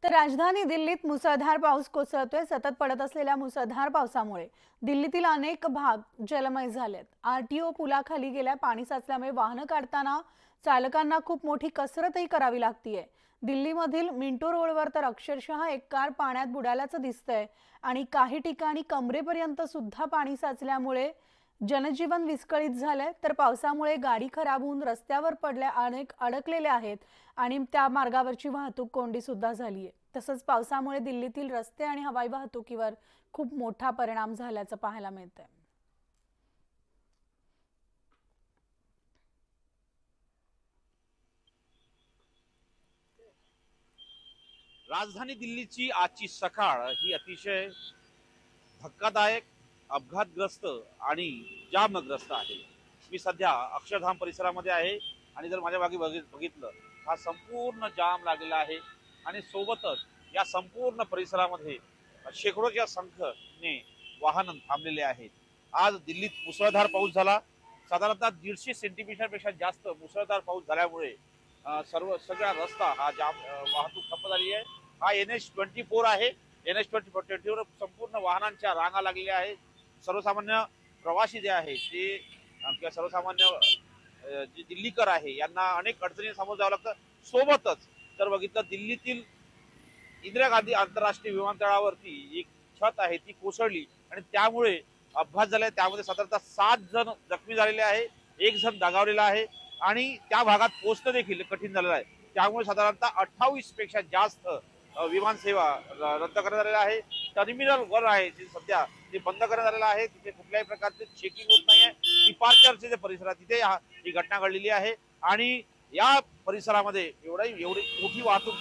तर राजधानी दिल्लीत मुसळधार पाऊस कोसळतोय। सतत पडत असलेल्या मुसळधार पावसामुळे दिल्लीतील अनेक भाग जलमय झालेत। आरटीओ पुलाखाली गेल्या पाणी साचल्यामुळे वाहनं काढताना चालकांना खूप मोठी कसरतही करावी लागतीये। दिल्लीमधील मिंटो रोडवर तर अक्षरशः एक कार पाण्यात बुडाल्याचं दिसतंय आणि काही ठिकाणी कमरेपर्यंत सुद्धा पाणी साचल्यामुळे जनजीवन विस्कळीत झालंय। तर पावसामुळे गाडी खराब होऊन रस्त्यावर पडल्या अनेक अडकलेले आहेत आणि त्या मार्गावरची वाहतूक कोंडी सुद्धा झाली आहे। तसंच पावसामुळे दिल्लीतील रस्ते आणि हवाई वाहतुकीवर खूप मोठा परिणाम झाल्याचं पाहायला मिळतंय। राजधानी दिल्लीची आजची सकाळ ही अतिशय धक्कादायक, अपघातग्रस्त आणि जामग्रस्त आहे। मी सध्या अक्षरधाम परिसरामध्ये आहे आणि जर माझ्या मागे बघितलं हा संपूर्ण जाम लागलेला आहे आणि सोबतच या संपूर्ण परिसरामध्ये शेकडोच्या संख्येने वाहन थांबलेले आहेत। आज दिल्लीत मुसळधार पाऊस झाला। साधारणतः 150 सेंटीमीटर पेक्षा जास्त मुसळधार पाऊस झाल्यामुळे सगळा रस्ता हा जाम वाहतूक ठप्प झाली आहे। हा NH24 आहे। NH24 वर संपूर्ण वाहनांच्या रांगा लागलेल्या आहेत। सर्वसामान्य प्रवासी जे आहेत ते किंवा सर्वसामान्य जे दिल्लीकर आहे यांना अनेक अडचणी सामोरं जावं लागतं। सोबतच जर बघितलं दिल्लीतील इंदिरा गांधी आंतरराष्ट्रीय विमानतळावरती एक छत आहे ती कोसळली आणि त्यामुळे अपघात झालाय। त्यामध्ये साधारणतः 7 जण जखमी झालेले आहे, 1 जण दगावलेला आहे आणि त्या भागात पोहोचणं देखील कठीण झालेलं आहे। त्यामुळे साधारणतः 28 पेक्षा जास्त विमान सेवा रद्द करण्यात आलेला आहे। टर्मिनल 1 आहे जे सध्या ते बंद करण्यात आलेलं आहे। तिथे कुठल्याही प्रकारचे चेकिंग होत नाहीये। डिपार्चरचे जे परिसर आहे तिथे ही घटना घडलेली आहे आणि या परिसरामध्ये एवढी मोठी वाहतूक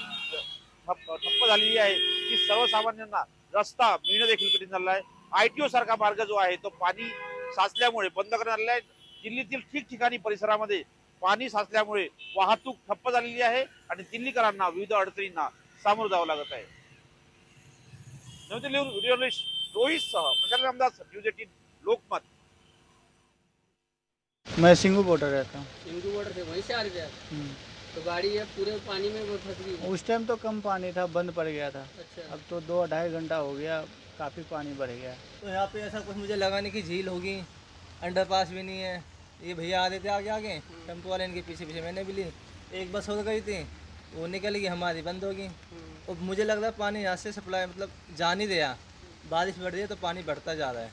ठप्प झालेली आहे की सर्वसामान्यांना रस्ता मिळणं देखील कठीण झालेला आहे। आयटीओ सारखा मार्ग जो आहे तो पाणी साचल्यामुळे बंद करण्यात आलेला आहे। दिल्लीतील ठिकठिकाणी परिसरामध्ये पाणी साचल्यामुळे वाहतूक ठप्प झालेली आहे आणि दिल्लीकरांना विविध अडचणींना सामोरं जावं लागत आहे। नवी दिल्लीहून व्हिडिओ जर्नलिस्ट रोहितसह प्रशांत रामदास, न्यूज 18 लोकमत। मैं सिंगू बॉर्डर रहता हूँ। सिंधु बॉर्डर से वहीं से आ रहे थे आप? तो गाड़ी ये पूरे पानी में वो फंस गई? उस टाइम तो कम पानी था, बंद पड़ गया था। अच्छा। अब तो 2-2.5 घंटा हो गया, काफ़ी पानी बढ़ गया। तो यहाँ पे ऐसा कुछ मुझे लगा नहीं कि झील होगी, अंडरपास भी नहीं है। ये भैया आ रहे थे आगे आगे, टेम्पो वाले इनके पीछे पीछे मैंने भी ली। एक बस हो गई थी, वो निकल गई, हमारी बंद होगी। और मुझे लग रहा है पानी यहाँ से सप्लाई मतलब जा नहीं रहा, बारिश बढ़ रही है तो पानी बढ़ता जा रहा है।